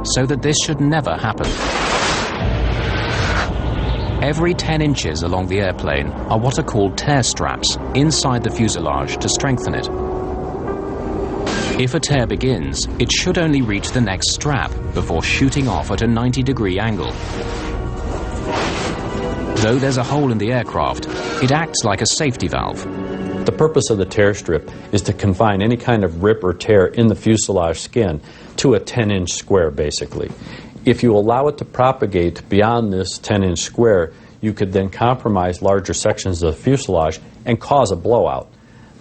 so that this should never happen. Every 10 inches along the airplane are what are called tear straps inside the fuselage to strengthen it. If a tear begins, it should only reach the next strap before shooting off at a 90-degree angle. Though there's a hole in the aircraft, it acts like a safety valve. The purpose of the tear strip is to confine any kind of rip or tear in the fuselage skin to a 10-inch square, basically. If you allow it to propagate beyond this 10-inch square, you could then compromise larger sections of the fuselage and cause a blowout.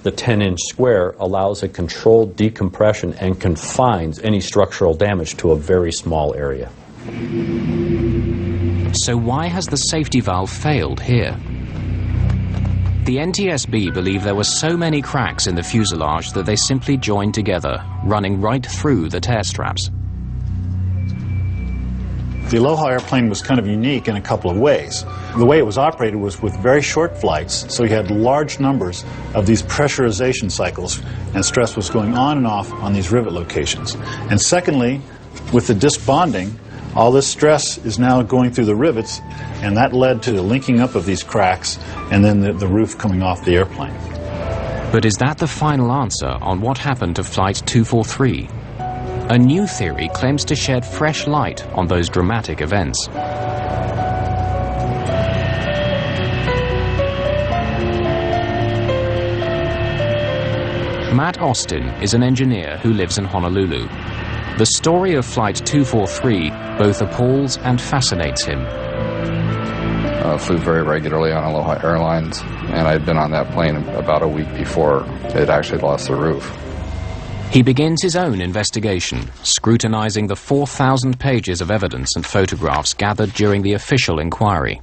The 10-inch square allows a controlled decompression and confines any structural damage to a very small area. So why has the safety valve failed here? The NTSB believe there were so many cracks in the fuselage that they simply joined together, running right through the tear straps. The Aloha airplane was kind of unique in a couple of ways. The way it was operated was with very short flights, so you had large numbers of these pressurization cycles, and stress was going on and off on these rivet locations. And secondly, with the disc bonding, all this stress is now going through the rivets, and that led to the linking up of these cracks and then the roof coming off the airplane. But is that the final answer on what happened to Flight 243? A new theory claims to shed fresh light on those dramatic events. Matt Austin is an engineer who lives in Honolulu. The story of Flight 243 both appalls and fascinates him. I flew very regularly on Aloha Airlines, and I'd been on that plane about a week before it actually lost the roof. He begins his own investigation, scrutinizing the 4,000 pages of evidence and photographs gathered during the official inquiry.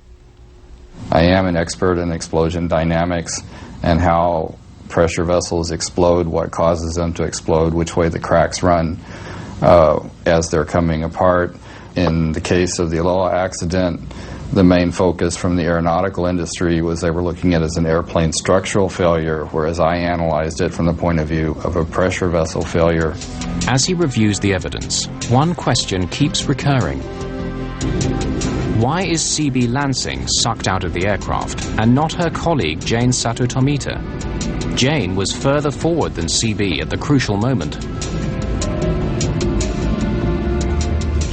I am an expert in explosion dynamics and how pressure vessels explode, what causes them to explode, which way the cracks run as they're coming apart. In the case of the Aloha accident, the main focus from the aeronautical industry was they were looking at it as an airplane structural failure, whereas I analyzed it from the point of view of a pressure vessel failure. As he reviews the evidence, one question keeps recurring. Why is CB Lansing sucked out of the aircraft and not her colleague Jane Sato Tomita? Jane was further forward than CB at the crucial moment.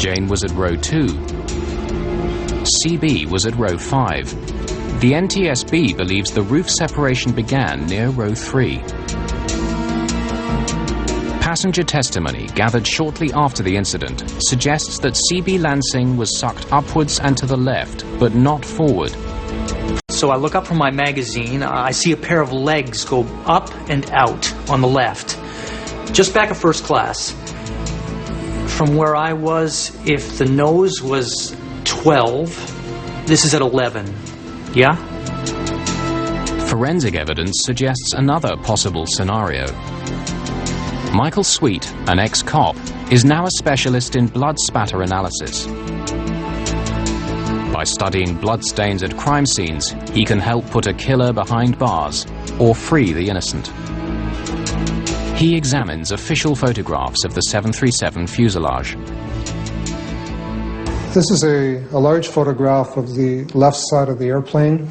Jane was at row 2. CB was at row 5. The NTSB believes the roof separation began near row 3. Passenger testimony gathered shortly after the incident suggests that CB Lansing was sucked upwards and to the left, but not forward. So I look up from my magazine, I see a pair of legs go up and out on the left, just back of first class. From where I was, if the nose was 12, this is at 11. Yeah? Forensic evidence suggests another possible scenario. Michael Sweet, an ex-cop, is now a specialist in blood spatter analysis. By studying bloodstains at crime scenes, he can help put a killer behind bars or free the innocent. He examines official photographs of the 737 fuselage. This is a large photograph of the left side of the airplane.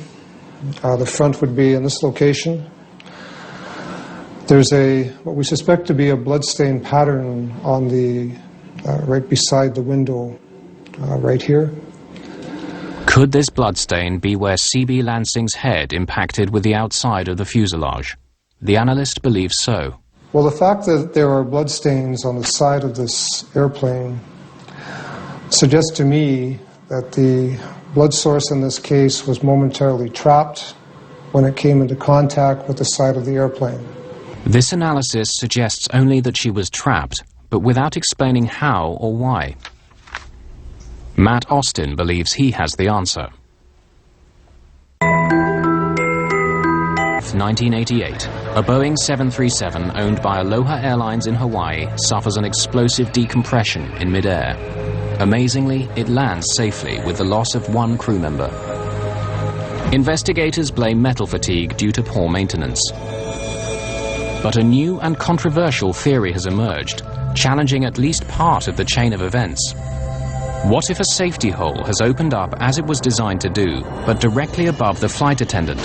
The front would be in this location. There's what we suspect to be a bloodstain pattern on the right beside the window, right here. Could this bloodstain be where CB Lansing's head impacted with the outside of the fuselage? The analyst believes so. Well, the fact that there are bloodstains on the side of this airplane suggests to me that the blood source in this case was momentarily trapped when it came into contact with the side of the airplane. This analysis suggests only that she was trapped, but without explaining how or why. Matt Austin believes he has the answer. 1988, a Boeing 737 owned by Aloha Airlines in Hawaii suffers an explosive decompression in midair. Amazingly, it lands safely with the loss of one crew member. Investigators blame metal fatigue due to poor maintenance. But a new and controversial theory has emerged. challenging at least part of the chain of events. What if a safety hole has opened up as it was designed to do, but directly above the flight attendant?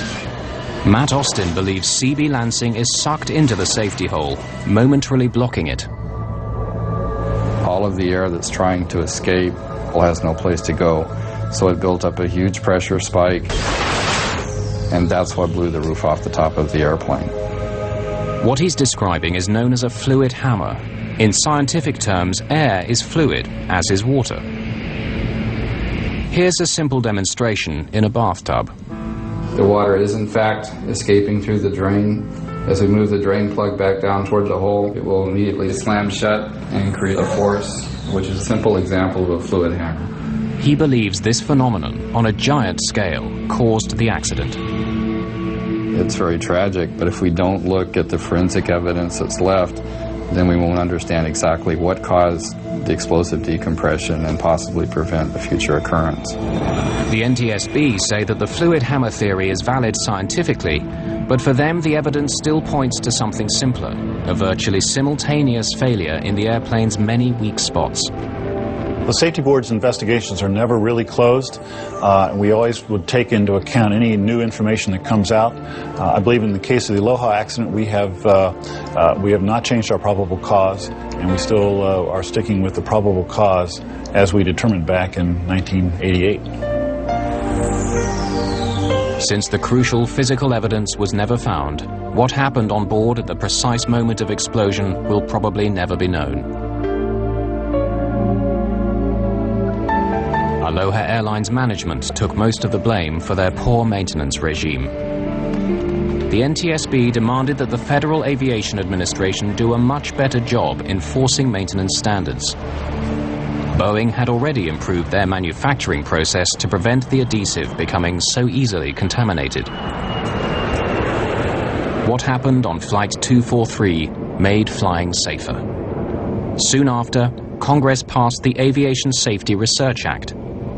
Matt Austin believes CB Lansing is sucked into the safety hole, momentarily blocking it. All of the air that's trying to escape has no place to go, so it built up a huge pressure spike, and that's what blew the roof off the top of the airplane. What he's describing is known as a fluid hammer. In scientific terms, air is fluid, as is water. Here's a simple demonstration in a bathtub. The water is in fact escaping through the drain. As we move the drain plug back down toward the hole, it will immediately slam shut and create a force, which is a simple example of a fluid hammer. He believes this phenomenon, on a giant scale, caused the accident. It's very tragic, but if we don't look at the forensic evidence that's left, then we won't understand exactly what caused the explosive decompression and possibly prevent a future occurrence. The NTSB say that the fluid hammer theory is valid scientifically, but for them the evidence still points to something simpler, a virtually simultaneous failure in the airplane's many weak spots. The Safety Board's investigations are never really closed. We always would take into account any new information that comes out. I believe in the case of the Aloha accident, we have not changed our probable cause, and we still are sticking with the probable cause as we determined back in 1988. Since the crucial physical evidence was never found, what happened on board at the precise moment of explosion will probably never be known. Aloha Airlines management took most of the blame for their poor maintenance regime. The NTSB demanded that the Federal Aviation Administration do a much better job enforcing maintenance standards. Boeing had already improved their manufacturing process to prevent the adhesive becoming so easily contaminated. What happened on Flight 243 made flying safer. Soon after, Congress passed the Aviation Safety Research Act.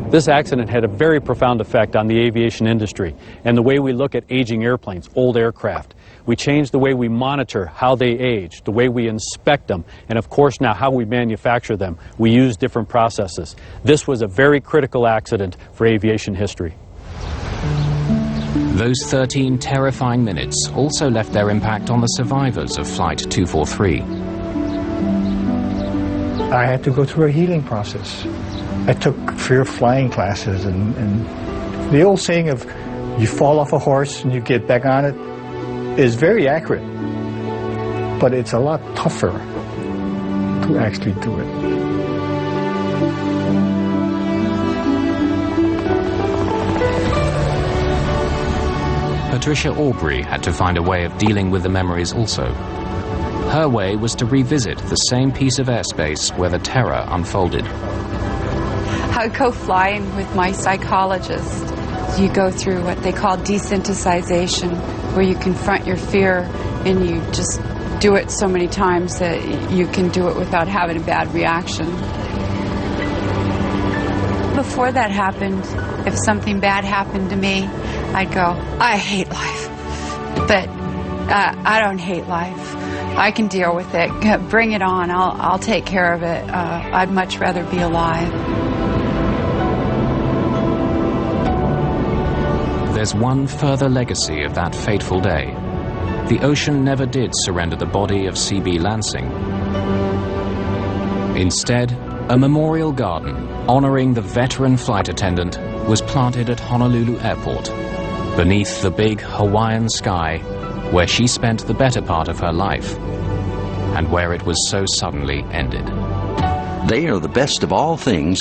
This accident had a very profound effect on the aviation industry and the way we look at aging airplanes, old aircraft. We changed the way we monitor how they age, the way we inspect them, and of course now how we manufacture them. We use different processes. This was a very critical accident for aviation history. Those 13 terrifying minutes also left their impact on the survivors of Flight 243. I had to go through a healing process. I took fear of flying classes, and the old saying of you fall off a horse and you get back on it is very accurate, but it's a lot tougher to actually do it. Patricia Aubrey had to find a way of dealing with the memories also. Her way was to revisit the same piece of airspace where the terror unfolded. I'd go flying with my psychologist. You go through what they call desensitization, where you confront your fear and you just do it so many times that you can do it without having a bad reaction. Before that happened, if something bad happened to me, I'd go, I hate life. But I don't hate life. I can deal with it. Bring it on. I'll take care of it. I'd much rather be alive. There's one further legacy of that fateful day. The ocean never did surrender the body of CB Lansing. Instead, a memorial garden honoring the veteran flight attendant was planted at Honolulu Airport, beneath the big Hawaiian sky where she spent the better part of her life, and where it was so suddenly ended. They are the best of all things.